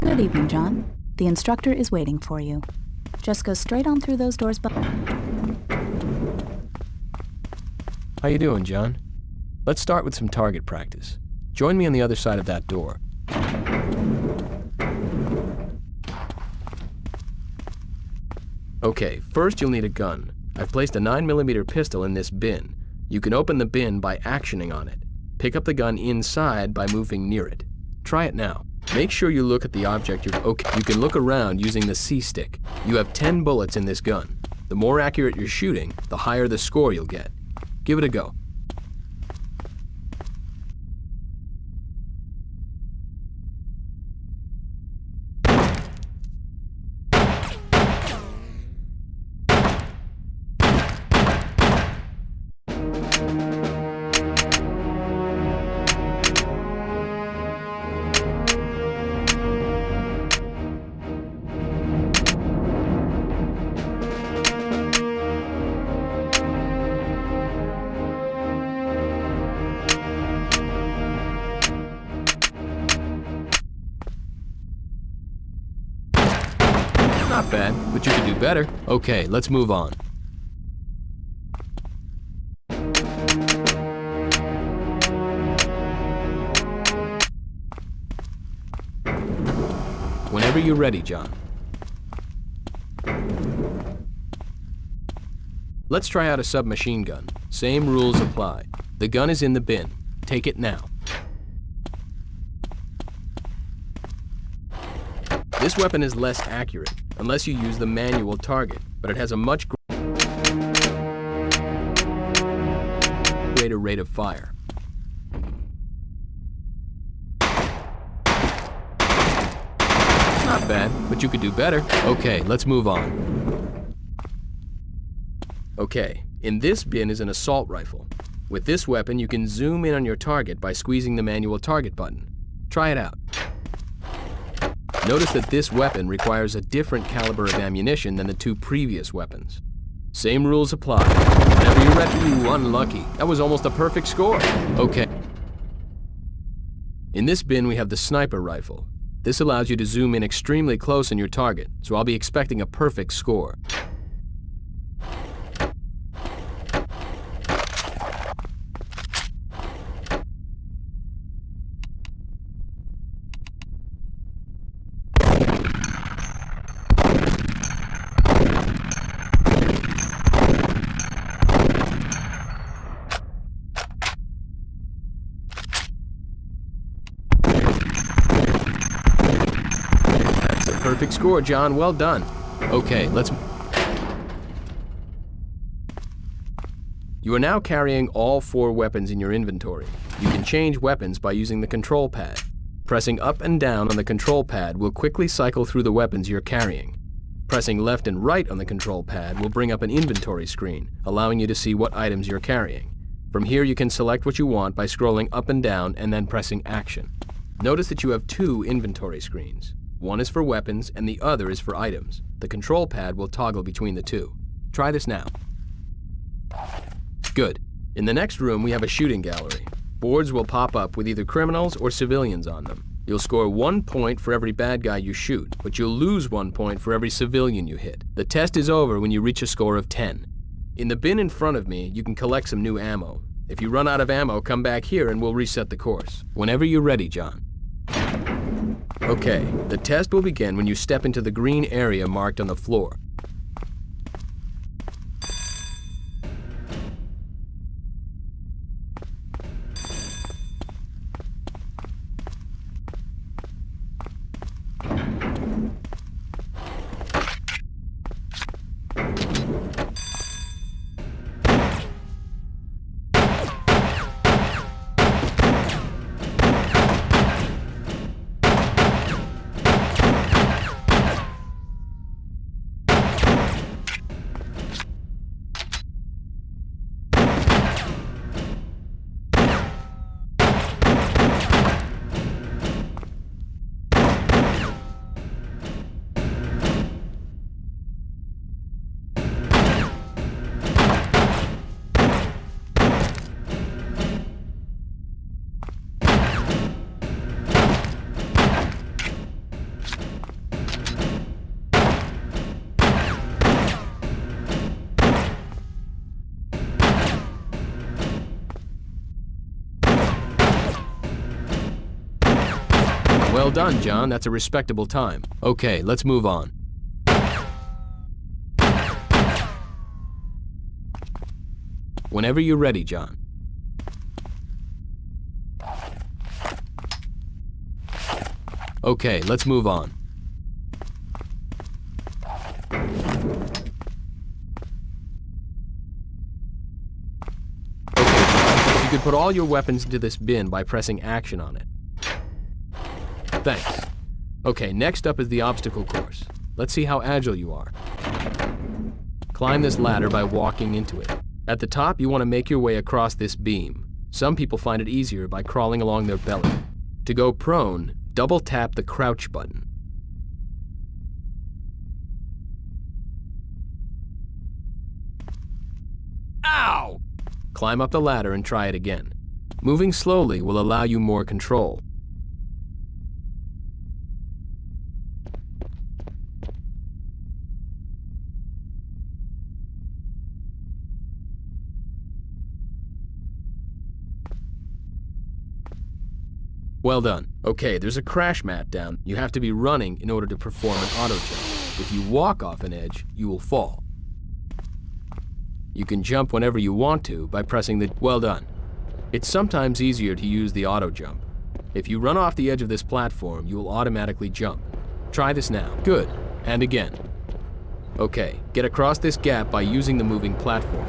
Good evening, John. The instructor is waiting for you. Just go straight on through those doors. How you doing, John? Let's start with some target practice. Join me on the other side of that door. Okay, first you'll need a gun. I've placed a 9mm pistol in this bin. You can open the bin by actioning on it. Pick up the gun inside by moving near it. Try it now. Make sure you look at the object Okay, you can look around using the C-stick. You have 10 bullets in this gun. The more accurate you're shooting, the higher the score you'll get. Give it a go. Not bad, but you could do better. Okay, let's move on. Whenever you're ready, John. Let's try out a submachine gun. Same rules apply. The gun is in the bin. Take it now. This weapon is less accurate, unless you use the manual target, but it has a much greater rate of fire. Not bad, but you could do better. Okay, let's move on. Okay, in this bin is an assault rifle. With this weapon, you can zoom in on your target by squeezing the manual target button. Try it out. Notice that this weapon requires a different caliber of ammunition than the two previous weapons. Same rules apply. Whenever you're ready, you unlucky. That was almost a perfect score. Okay. In this bin, we have the sniper rifle. This allows you to zoom in extremely close on your target, so I'll be expecting a perfect score. Perfect score, John. Well done. Okay, let's... You are now carrying all 4 weapons in your inventory. You can change weapons by using the control pad. Pressing up and down on the control pad will quickly cycle through the weapons you're carrying. Pressing left and right on the control pad will bring up an inventory screen, allowing you to see what items you're carrying. From here, you can select what you want by scrolling up and down and then pressing action. Notice that you have 2 inventory screens. One is for weapons and the other is for items. The control pad will toggle between the 2. Try this now. Good. In the next room, we have a shooting gallery. Boards will pop up with either criminals or civilians on them. You'll score 1 point for every bad guy you shoot, but you'll lose 1 point for every civilian you hit. The test is over when you reach a score of 10. In the bin in front of me, you can collect some new ammo. If you run out of ammo, come back here and we'll reset the course. Whenever you're ready, John. Okay, the test will begin when you step into the green area marked on the floor. Well done, John. That's a respectable time. Okay, let's move on. Whenever you're ready, John. Okay, let's move on. Okay, you could put all your weapons into this bin by pressing action on it. Thanks. Okay, next up is the obstacle course. Let's see how agile you are. Climb this ladder by walking into it. At the top, you want to make your way across this beam. Some people find it easier by crawling along their belly. To go prone, double tap the crouch button. Ow! Climb up the ladder and try it again. Moving slowly will allow you more control. Well done. Okay, there's a crash mat down. You have to be running in order to perform an auto jump. If you walk off an edge, you will fall. You can jump whenever you want to by pressing the... Well done. It's sometimes easier to use the auto jump. If you run off the edge of this platform, you will automatically jump. Try this now. Good. And again. Okay, get across this gap by using the moving platform.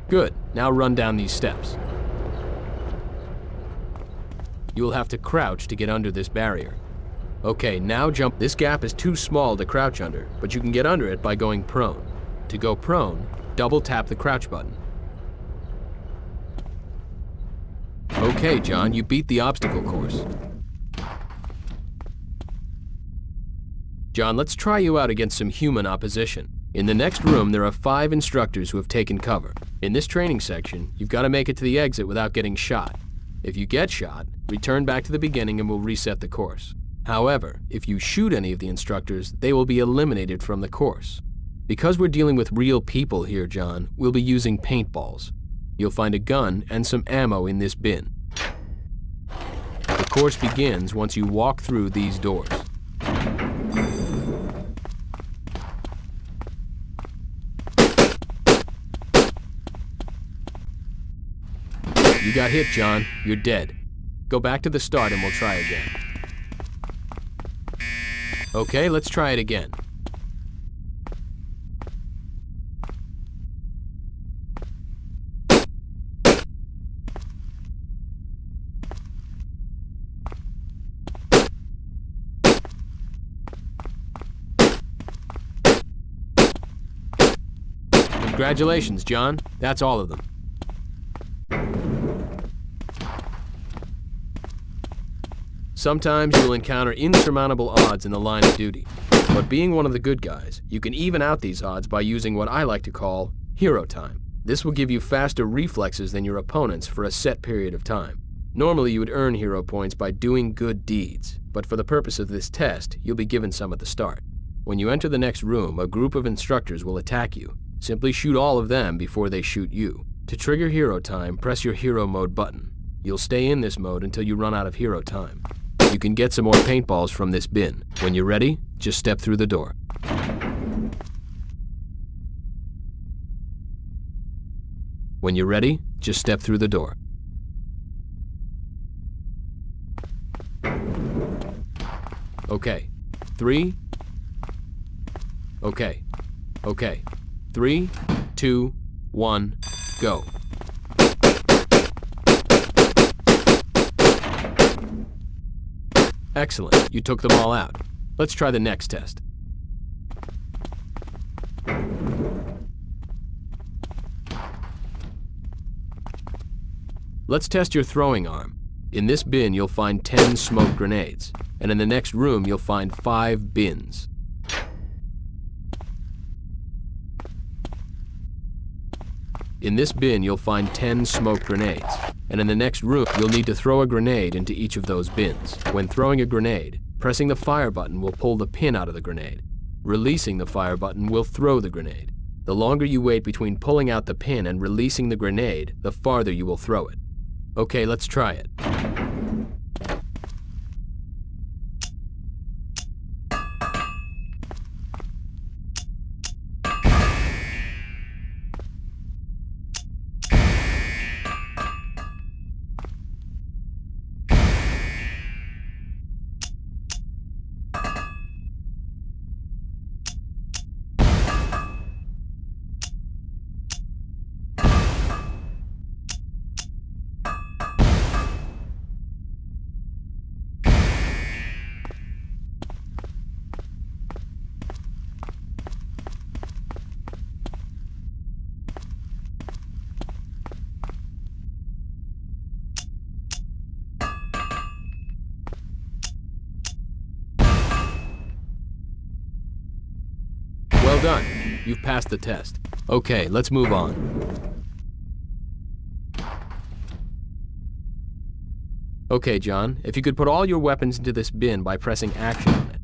Good. Now run down these steps. You will have to crouch to get under this barrier. Okay, now jump. This gap is too small to crouch under, but you can get under it by going prone. To go prone, double tap the crouch button. Okay, John, you beat the obstacle course. John, let's try you out against some human opposition. In the next room, there are 5 instructors who have taken cover. In this training section, you've got to make it to the exit without getting shot. If you get shot, return back to the beginning and we'll reset the course. However, if you shoot any of the instructors, they will be eliminated from the course. Because we're dealing with real people here, John, we'll be using paintballs. You'll find a gun and some ammo in this bin. The course begins once you walk through these doors. You got hit, John. You're dead. Go back to the start and we'll try again. Okay, let's try it again. Congratulations, John. That's all of them. Sometimes you'll encounter insurmountable odds in the line of duty, but being one of the good guys, you can even out these odds by using what I like to call hero time. This will give you faster reflexes than your opponents for a set period of time. Normally you would earn hero points by doing good deeds, but for the purpose of this test, you'll be given some at the start. When you enter the next room, a group of instructors will attack you. Simply shoot all of them before they shoot you. To trigger hero time, press your hero mode button. You'll stay in this mode until you run out of hero time. You can get some more paintballs from this bin. When you're ready, just step through the door. When you're ready, just step through the door. Okay. 3. Okay. Okay. 3, 2, 1, go. Excellent. You took them all out. Let's try the next test. Let's test your throwing arm. In this bin, you'll find 10 smoke grenades, and in the next room, you'll find 5 bins. In this bin, you'll find 10 smoke grenades, and in the next room, you'll need to throw a grenade into each of those bins. When throwing a grenade, pressing the fire button will pull the pin out of the grenade. Releasing the fire button will throw the grenade. The longer you wait between pulling out the pin and releasing the grenade, the farther you will throw it. Okay, let's try it. Well done. You've passed the test. Okay, let's move on. Okay, John, if you could put all your weapons into this bin by pressing action on it.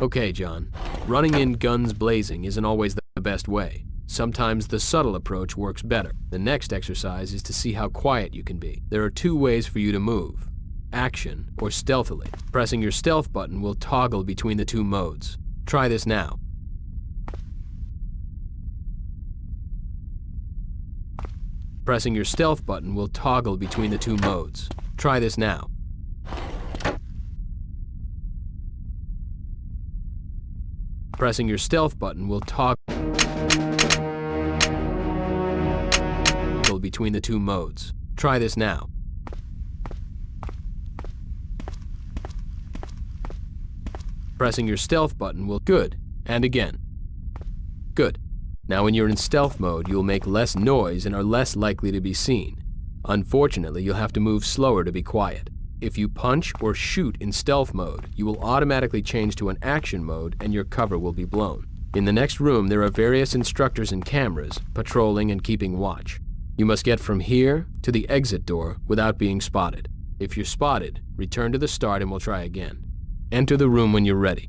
Okay, John, running in guns blazing isn't always the best way. Sometimes the subtle approach works better. The next exercise is to see how quiet you can be. There are 2 ways for you to move: action or stealthily. Pressing your stealth button will toggle between the 2 modes. Try this now. Pressing your stealth button will toggle between the 2 modes. Try this now. Pressing your stealth button will toggle between the 2 modes. Try this now. Pressing your stealth button will... Good. And again. Good. Now when you're in stealth mode, you'll make less noise and are less likely to be seen. Unfortunately, you'll have to move slower to be quiet. If you punch or shoot in stealth mode, you will automatically change to an action mode and your cover will be blown. In the next room, there are various instructors and cameras, patrolling and keeping watch. You must get from here to the exit door without being spotted. If you're spotted, return to the start and we'll try again. Enter the room when you're ready.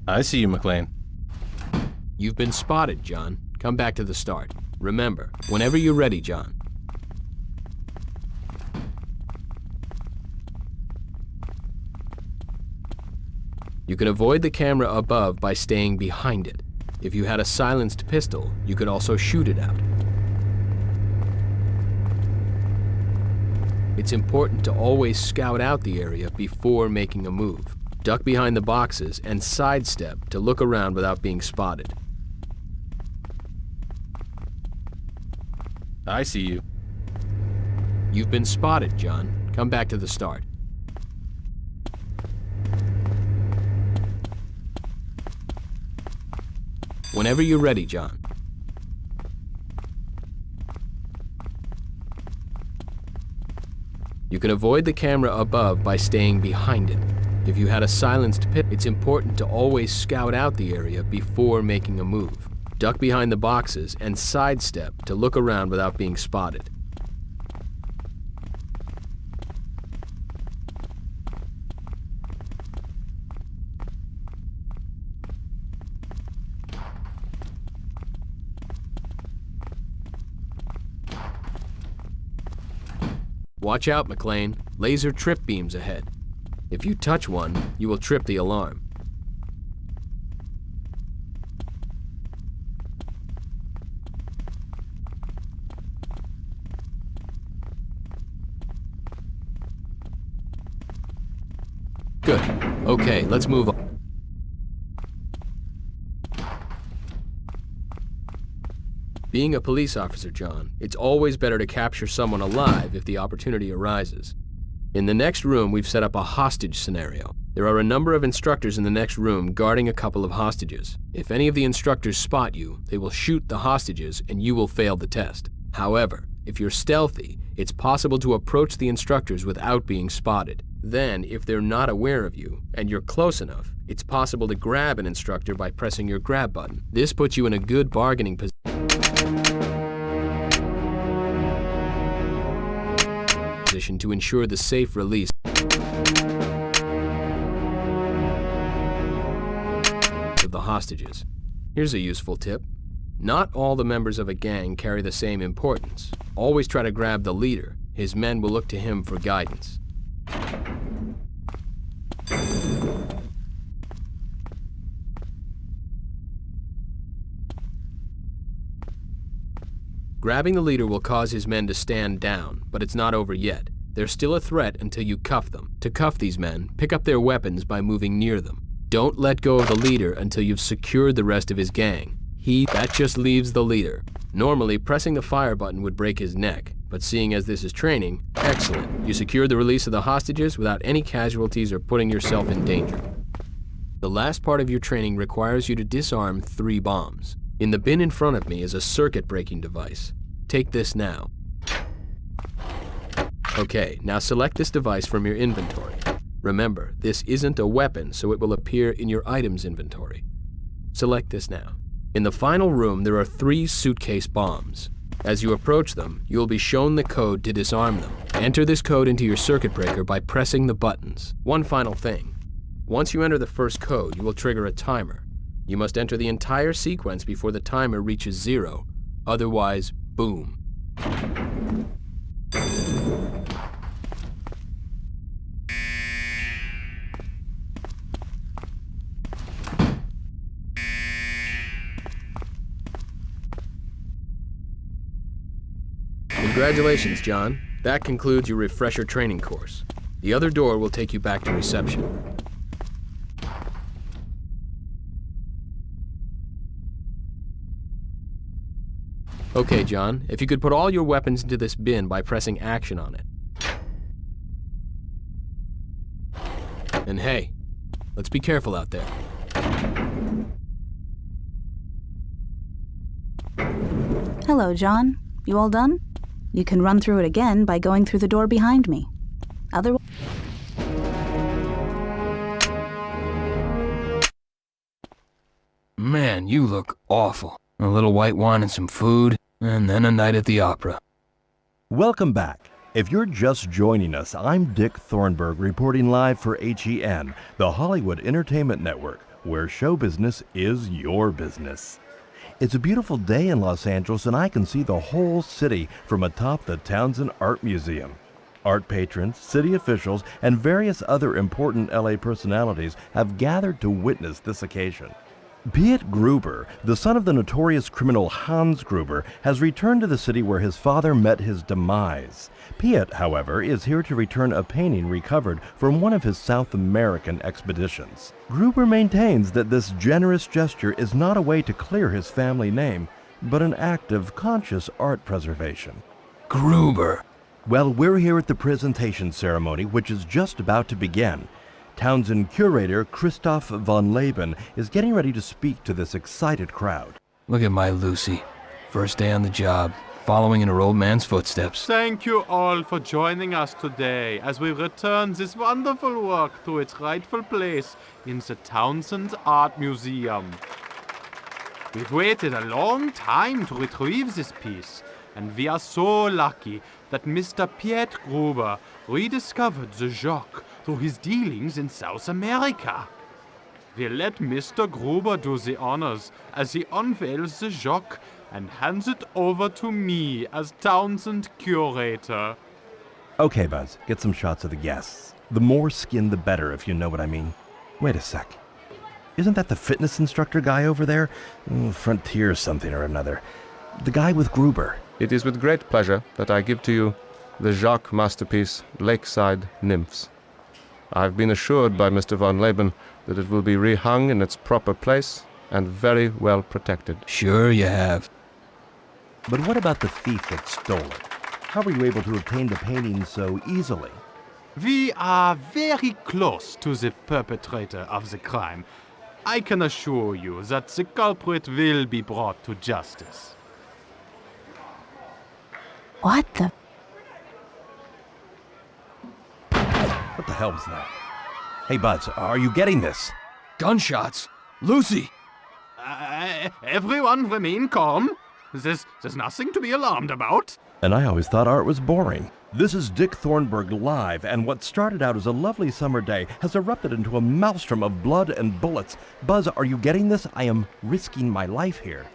I see you, McClane. You've been spotted, John. Come back to the start. Remember, whenever you're ready, John. You can avoid the camera above by staying behind it. If you had a silenced pistol, you could also shoot it out. It's important to always scout out the area before making a move. Duck behind the boxes and sidestep to look around without being spotted. I see you. You've been spotted, John. Come back to the start. Whenever you're ready, John. You can avoid the camera above by staying behind it. If you had a silenced pit, it's important to always scout out the area before making a move. Duck behind the boxes and sidestep to look around without being spotted. Watch out, McClane. Laser trip beams ahead. If you touch one, you will trip the alarm. Good. Okay, let's move on. Being a police officer, John, it's always better to capture someone alive if the opportunity arises. In the next room, we've set up a hostage scenario. There are a number of instructors in the next room guarding a couple of hostages. If any of the instructors spot you, they will shoot the hostages and you will fail the test. However, if you're stealthy, it's possible to approach the instructors without being spotted. Then, if they're not aware of you, and you're close enough, it's possible to grab an instructor by pressing your grab button. This puts you in a good bargaining position to ensure the safe release of the hostages. Here's a useful tip. Not all the members of a gang carry the same importance. Always try to grab the leader. His men will look to him for guidance. Grabbing the leader will cause his men to stand down, but it's not over yet. They're still a threat until you cuff them. To cuff these men, pick up their weapons by moving near them. Don't let go of the leader until you've secured the rest of his gang. That just leaves the leader. Normally, pressing the fire button would break his neck, but seeing as this is training, excellent. You secured the release of the hostages without any casualties or putting yourself in danger. The last part of your training requires you to disarm 3 bombs. In the bin in front of me is a circuit breaking device. Take this now. Okay, now select this device from your inventory. Remember, this isn't a weapon, so it will appear in your items inventory. Select this now. In the final room, there are 3 suitcase bombs. As you approach them, you will be shown the code to disarm them. Enter this code into your circuit breaker by pressing the buttons. One final thing. Once you enter the first code, you will trigger a timer. You must enter the entire sequence before the timer reaches 0. Otherwise, boom. Congratulations, John. That concludes your refresher training course. The other door will take you back to reception. Okay, John, if you could put all your weapons into this bin by pressing action on it. And hey, let's be careful out there. Hello, John. You all done? You can run through it again by going through the door behind me. Otherwise... Man, you look awful. A little white wine and some food, and then a night at the opera. Welcome back. If you're just joining us, I'm Dick Thornburg reporting live for HEN, the Hollywood Entertainment Network, where show business is your business. It's a beautiful day in Los Angeles and I can see the whole city from atop the Townsend Art Museum. Art patrons, city officials, and various other important LA personalities have gathered to witness this occasion. Piet Gruber, the son of the notorious criminal Hans Gruber, has returned to the city where his father met his demise. Piet, however, is here to return a painting recovered from one of his South American expeditions. Gruber maintains that this generous gesture is not a way to clear his family name, but an act of conscious art preservation. Gruber. Well, we're here at the presentation ceremony, which is just about to begin. Townsend curator Christoph von Leben is getting ready to speak to this excited crowd. Look at my Lucy. First day on the job, following in her old man's footsteps. Thank you all for joining us today as we return this wonderful work to its rightful place in the Townsend Art Museum. We've waited a long time to retrieve this piece, and we are so lucky that Mr. Piet Gruber rediscovered the Jock through his dealings in South America. We'll let Mr. Gruber do the honors as he unveils the Jock and hands it over to me as Townsend curator. Okay, Buzz, get some shots of the guests. The more skin, the better, if you know what I mean. Wait a sec. Isn't that the fitness instructor guy over there? Frontier something or another. The guy with Gruber. It is with great pleasure that I give to you the Jacques masterpiece, Lakeside Nymphs. I've been assured by Mr. von Leben that it will be rehung in its proper place and very well protected. Sure you have. But what about the thief that stole it? How were you able to obtain the painting so easily? We are very close to the perpetrator of the crime. I can assure you that the culprit will be brought to justice. What the? What the hell was that? Hey, Buzz, are you getting this? Gunshots? Lucy! Everyone remain calm. There's nothing to be alarmed about. And I always thought art was boring. This is Dick Thornburg live, and what started out as a lovely summer day has erupted into a maelstrom of blood and bullets. Buzz, are you getting this? I am risking my life here.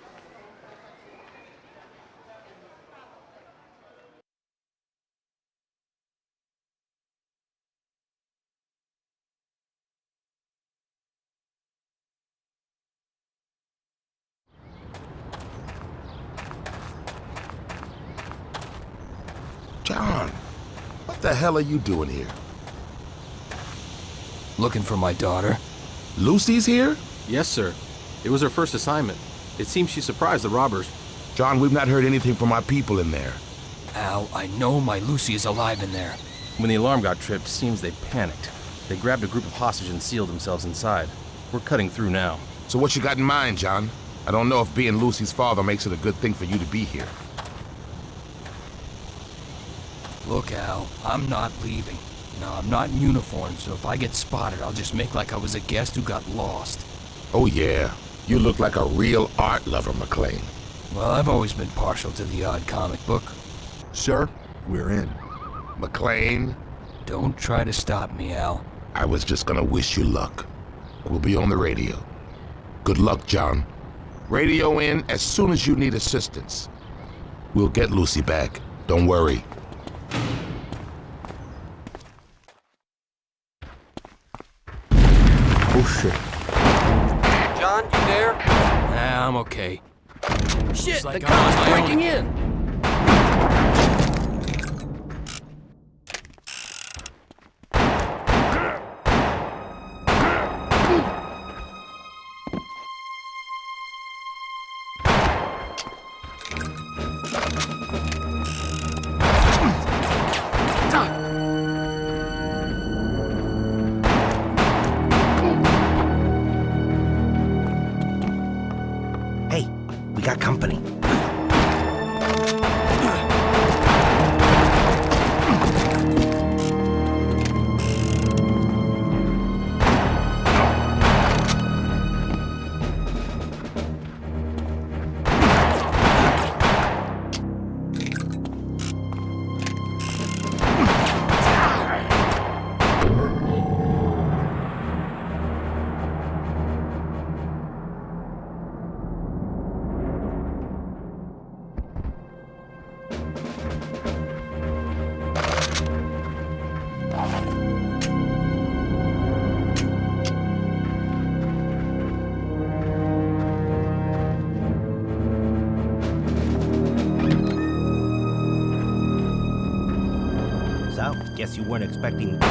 John, what the hell are you doing here? Looking for my daughter. Lucy's here? Yes, sir. It was her first assignment. It seems she surprised the robbers. John, we've not heard anything from our people in there. Al, I know my Lucy is alive in there. When the alarm got tripped, it seems they panicked. They grabbed a group of hostages and sealed themselves inside. We're cutting through now. So what you got in mind, John? I don't know if being Lucy's father makes it a good thing for you to be here. Look, Al, I'm not leaving. No, I'm not in uniform, so if I get spotted, I'll just make like I was a guest who got lost. Oh yeah, you look like a real art lover, McClane. Well, I've always been partial to the odd comic book. Sir, we're in. McClane? Don't try to stop me, Al. I was just gonna wish you luck. We'll be on the radio. Good luck, John. Radio in as soon as you need assistance. We'll get Lucy back. Don't worry. Oh, shit. John, you there? Nah, I'm okay. Shit, like the I'm on cops my breaking own. in! Hey, we got company. Guess you weren't expecting... Sleep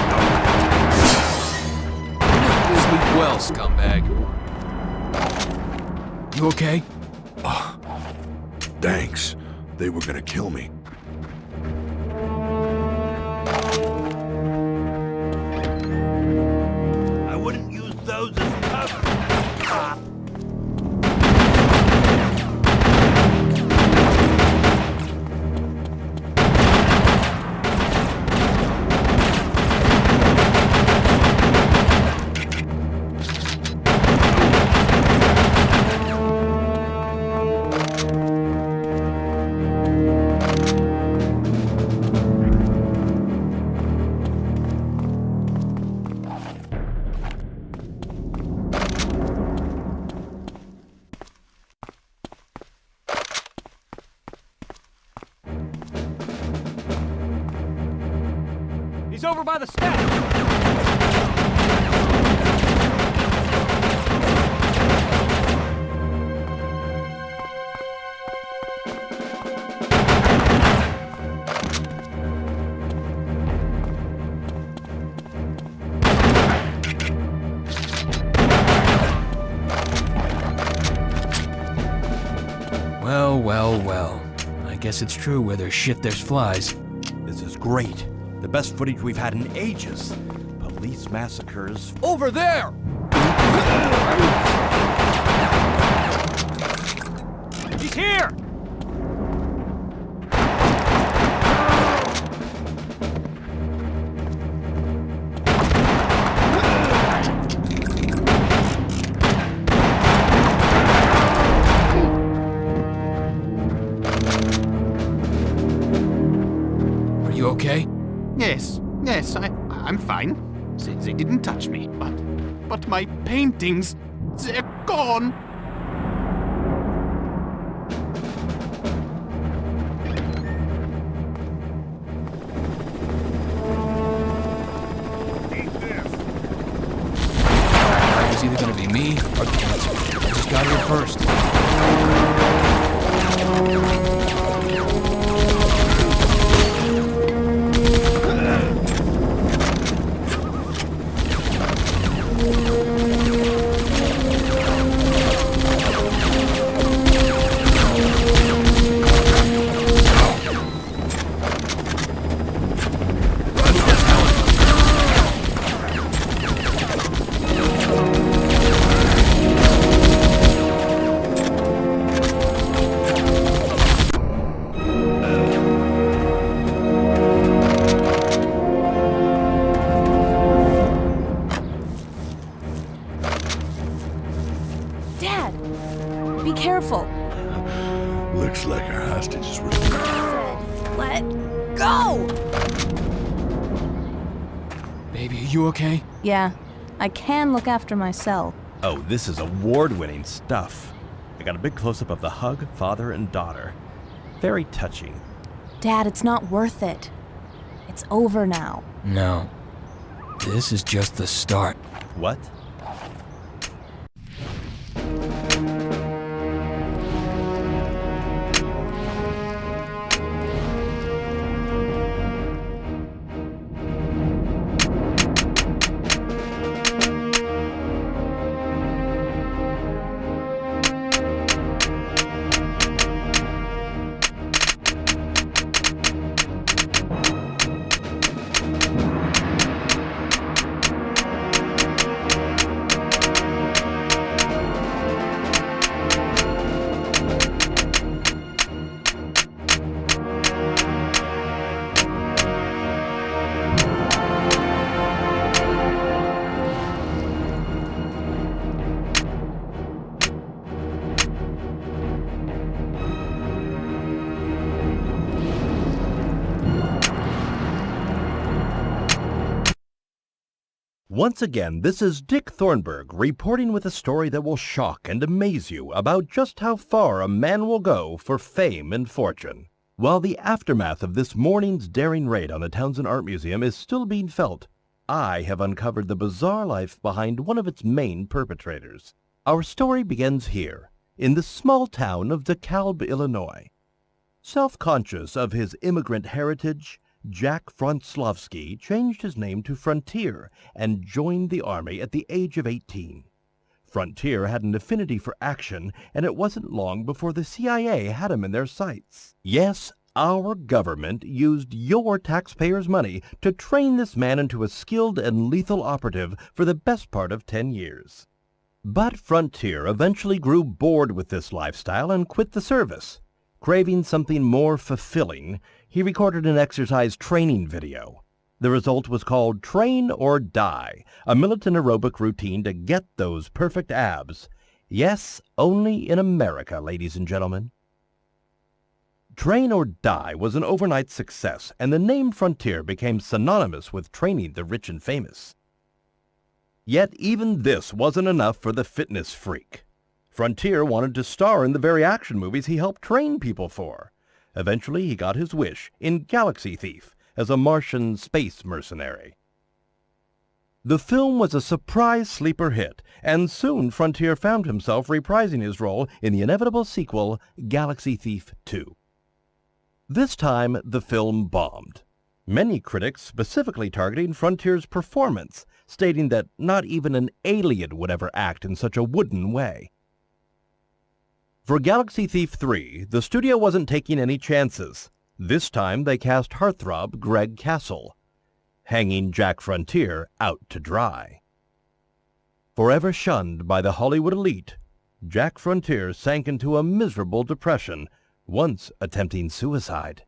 well, scumbag. You okay? Thanks. They were gonna kill me. I wouldn't use those as cover. over by the steps! Well. I guess it's true where there's shit, there's flies. This is great. The best footage we've had in ages. Police massacres. Over there! He's here! Okay? Yes, I'm fine. They didn't touch me, but my paintings, they're gone. It was either gonna be me or the cancer. I just got here first. Looks like our hostages were released. Let go! Baby, are you okay? Yeah, I can look after myself. Oh, this is award-winning stuff. I got a big close-up of the hug, father and daughter. Very touching. Dad, it's not worth it. It's over now. No. This is just the start. What? Once again, this is Dick Thornburg reporting with a story that will shock and amaze you about just how far a man will go for fame and fortune. While the aftermath of this morning's daring raid on the Townsend Art Museum is still being felt, I have uncovered the bizarre life behind one of its main perpetrators. Our story begins here, in the small town of DeKalb, Illinois. Self-conscious of his immigrant heritage, Jack Fronslavsky changed his name to Frontier and joined the Army at the age of 18. Frontier had an affinity for action, and it wasn't long before the CIA had him in their sights. Yes, our government used your taxpayers' money to train this man into a skilled and lethal operative for the best part of 10 years. But Frontier eventually grew bored with this lifestyle and quit the service. Craving something more fulfilling, he recorded an exercise training video. The result was called Train or Die, a militant aerobic routine to get those perfect abs. Yes, only in America, ladies and gentlemen. Train or Die was an overnight success, and the name Frontier became synonymous with training the rich and famous. Yet even this wasn't enough for the fitness freak. Frontier wanted to star in the very action movies he helped train people for. Eventually, he got his wish in Galaxy Thief, as a Martian space mercenary. The film was a surprise sleeper hit, and soon Frontier found himself reprising his role in the inevitable sequel, Galaxy Thief 2. This time, the film bombed. Many critics specifically targeting Frontier's performance, stating that not even an alien would ever act in such a wooden way. For Galaxy Thief 3, the studio wasn't taking any chances. This time they cast heartthrob Greg Castle, hanging Jack Frontier out to dry. Forever shunned by the Hollywood elite, Jack Frontier sank into a miserable depression, once attempting suicide.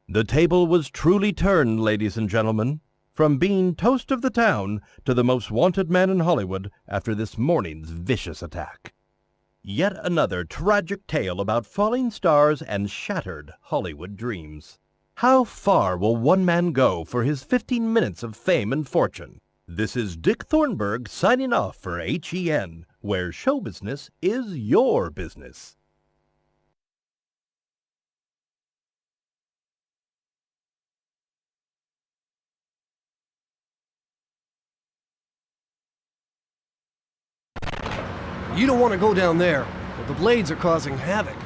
The table was truly turned, ladies and gentlemen, from being toast of the town to the most wanted man in Hollywood after this morning's vicious attack. Yet another tragic tale about falling stars and shattered Hollywood dreams. How far will one man go for his 15 minutes of fame and fortune? This is Dick Thornburg signing off for HEN, where show business is your business. You don't want to go down there, or the blades are causing havoc.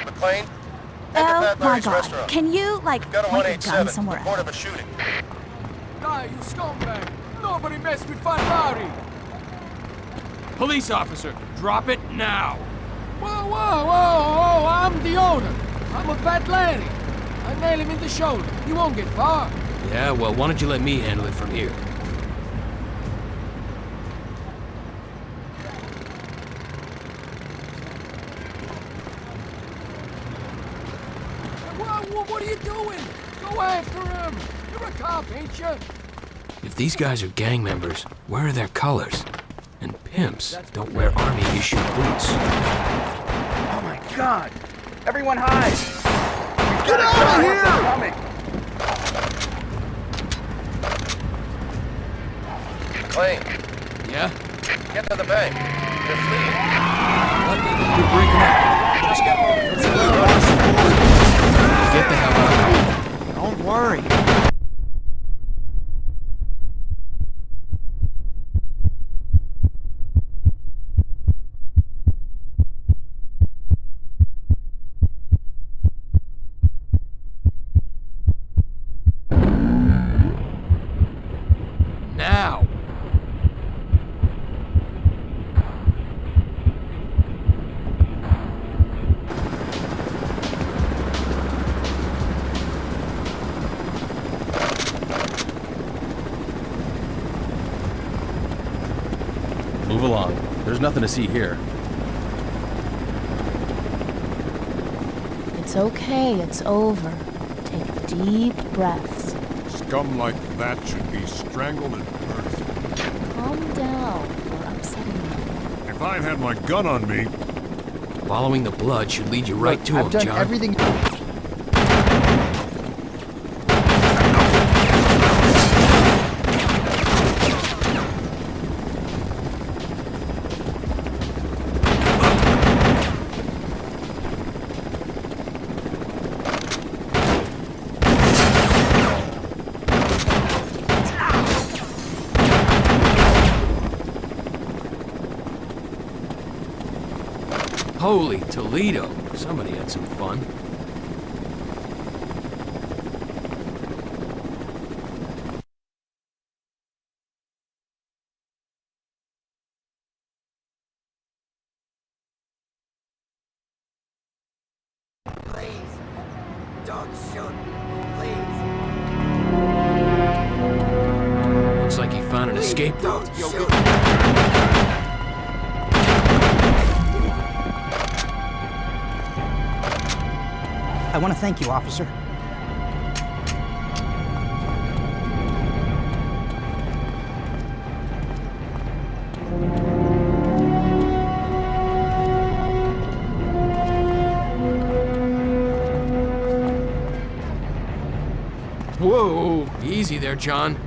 McClane? Oh my God! Can you, point your gun somewhere else? Report of a shooting. Die, you scumbag! Nobody mess with Fat Larry! Police officer, drop it now! Whoa! I'm the owner. I'm a Fat Larry. I nail him in the shoulder. He won't get far. Yeah, well, why don't you let me handle it from here? What are you doing? Go after him! You're a cop, ain't you? If these guys are gang members, where are their colors? And pimps don't wear army-issue boots. Oh my God! Everyone hide! Get out of here! Coming! McClane, Yeah? get to the bank. They're fleeing. What? You're breaking up. Just get moving. Get the hell out. Don't worry. Now! Move along. There's nothing to see here. It's okay, it's over. Take deep breaths. Scum like that should be strangled at birth. Calm down. You're upsetting me. If I'd had my gun on me... Following the blood should lead you right to him, I've done John. everything. Holy Toledo! Somebody had some fun. Please, don't shoot, please. Looks like he found an escape route. Don't shoot. I want to thank you, officer. Whoa, easy there, John.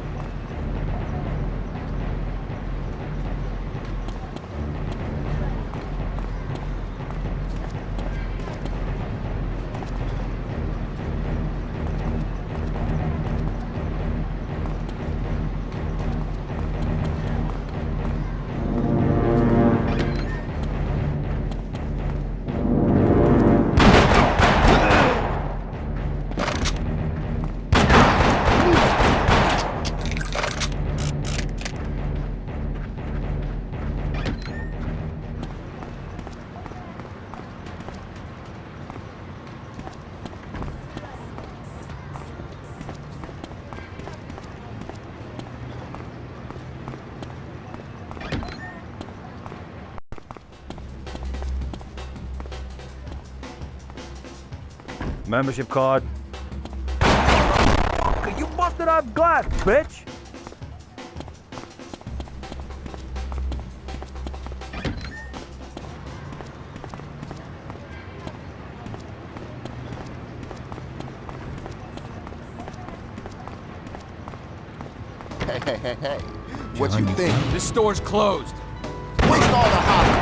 Membership card. You busted our glass, bitch! Hey. What you think? This store's closed. Waste all the holler.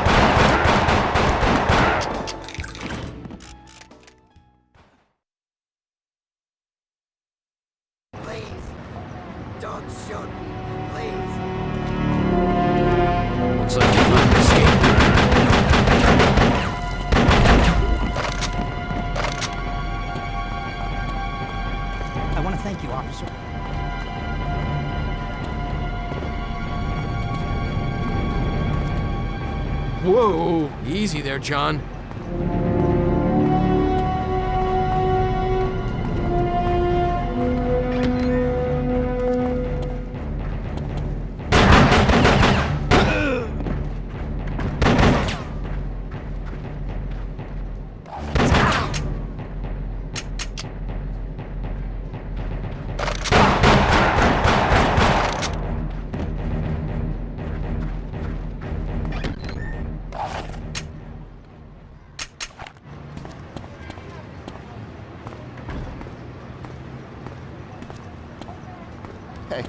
Looks like you found an escape. I want to thank you, officer. Whoa, easy there, John.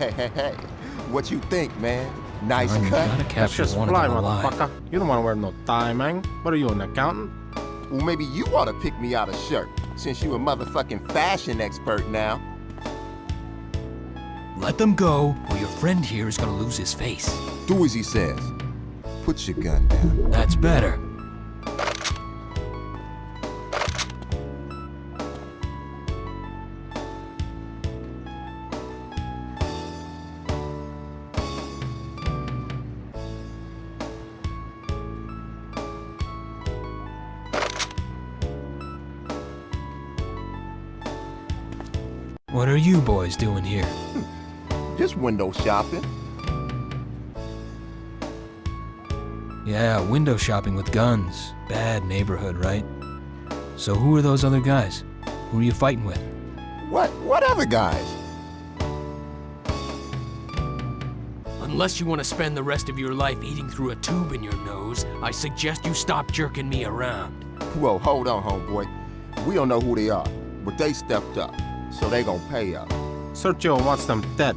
Hey. What you think, man? Nice John, you cut. gotta That's capture just one fly, of them alive. motherfucker. You don't want to wear no tie, man. What are you, an accountant? Well, maybe you ought to pick me out a shirt, since you a motherfucking fashion expert now. Let them go, or your friend here is gonna lose his face. Do as he says. Put your gun down. That's better. What are you boys doing here? Just window shopping. Yeah, window shopping with guns. Bad neighborhood, right? So who are those other guys? Who are you fighting with? What other guys? Unless you want to spend the rest of your life eating through a tube in your nose, I suggest you stop jerking me around. Whoa, hold on, homeboy. We don't know who they are, but they stepped up, so they gonna pay up. Sergio wants them dead.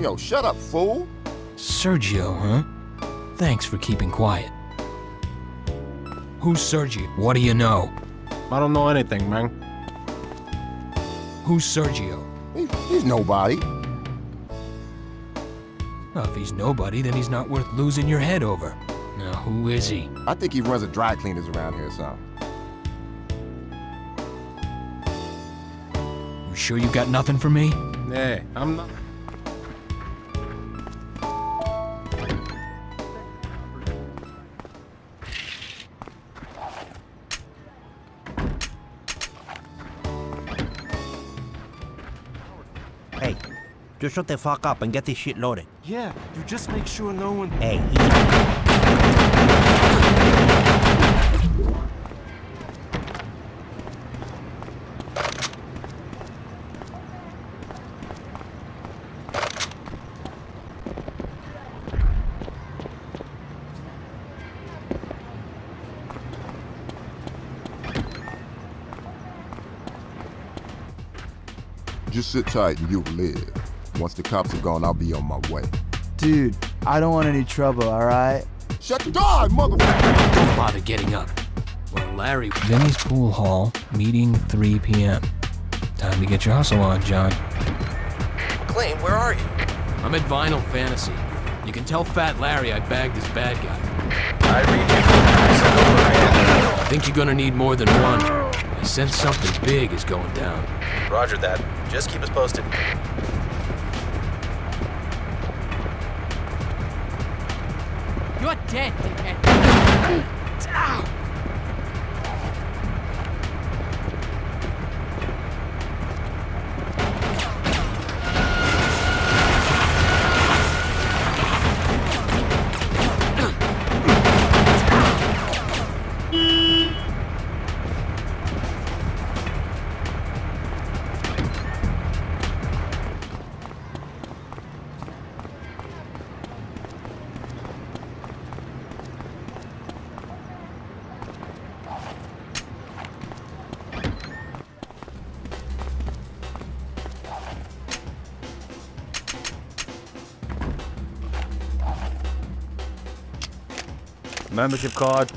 Yo, shut up, fool. Sergio, huh? Thanks for keeping quiet. Who's Sergio? What do you know? I don't know anything, man. Who's Sergio? He's nobody. Well, if he's nobody, then he's not worth losing your head over. Now, who is he? I think he runs a dry cleaners around here or something. You sure you got nothing for me? Yeah, I'm not... Hey, just shut the fuck up and get this shit loaded. Yeah, you just make sure no one... Hey, just sit tight and you'll live. Once the cops are gone, I'll be on my way. Dude, I don't want any trouble, alright? Shut the door, motherfucker! Don't bother getting up. Well, Larry... Vinny's Pool Hall, meeting 3 p.m. Time to get your hustle on, John. McClane, where are you? I'm at Vinyl Fantasy. You can tell Fat Larry I bagged this bad guy. I read you. I think you're gonna need more than one. I sense something big is going down. Roger that. Just keep us posted. You're dead, dickhead. Membership card.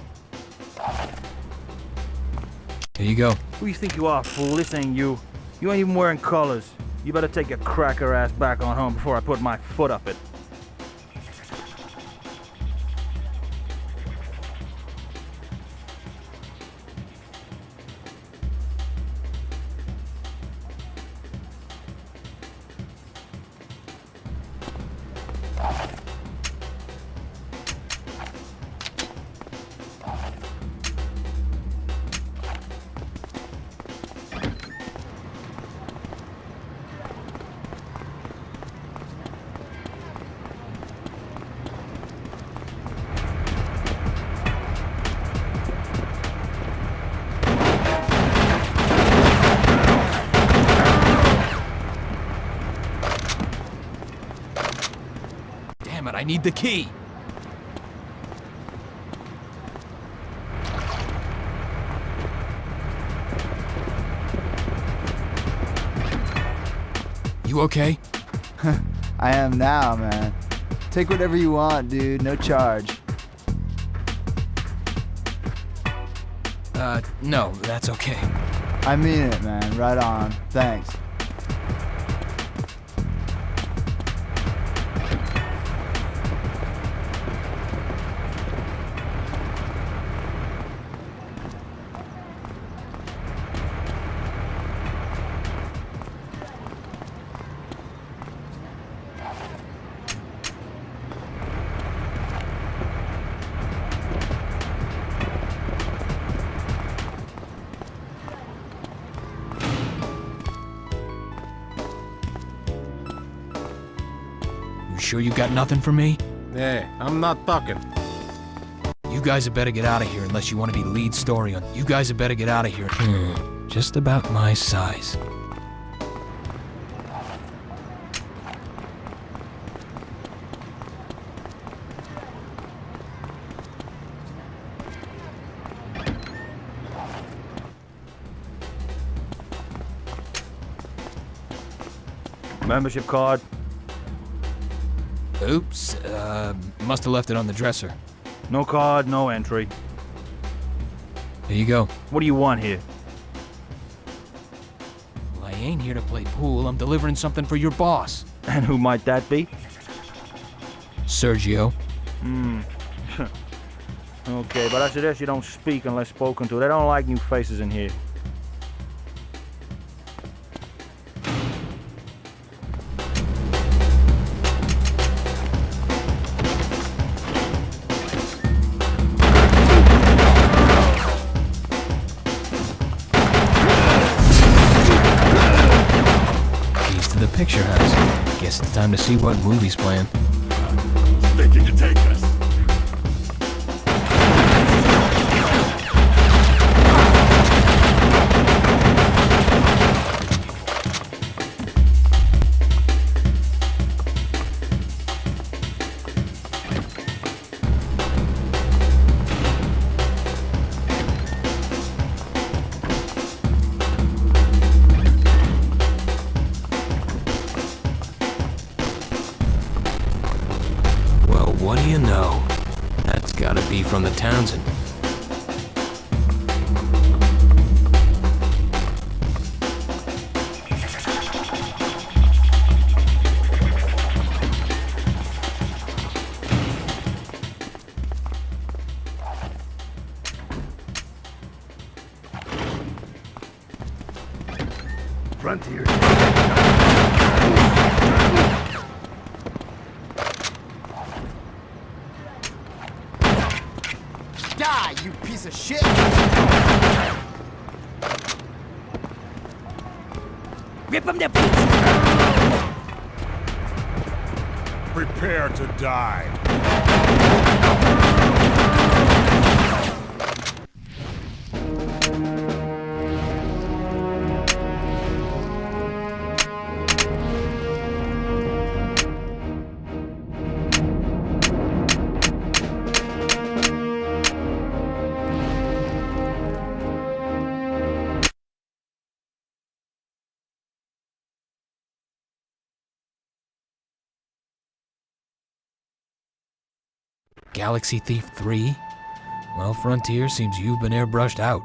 Here you go. Who you think you are, fool? This ain't you. You ain't even wearing colors. You better take your cracker ass back on home before I put my foot up it. I need the key. You okay? I am now, man. Take whatever you want, dude. No charge. No, that's okay. I mean it, man. Right on. Thanks. Sure you got nothing for me? Hey, I'm not talking. You guys had better get out of here unless you want to be lead story on. You guys had better get out of here. Just about my size. Membership card. Oops, must have left it on the dresser. No card, no entry. Here you go. What do you want here? Well, I ain't here to play pool. I'm delivering something for your boss. And who might that be? Sergio. Okay, but I suggest you don't speak unless spoken to. They don't like new faces in here. Picture house. Guess it's time to see what movie's playing. Thinking to take us. from the Townsend. Frontier. Die, you piece of shit! Rip him to pieces! Prepare to die. Galaxy Thief 3? Well, Frontier seems you've been airbrushed out.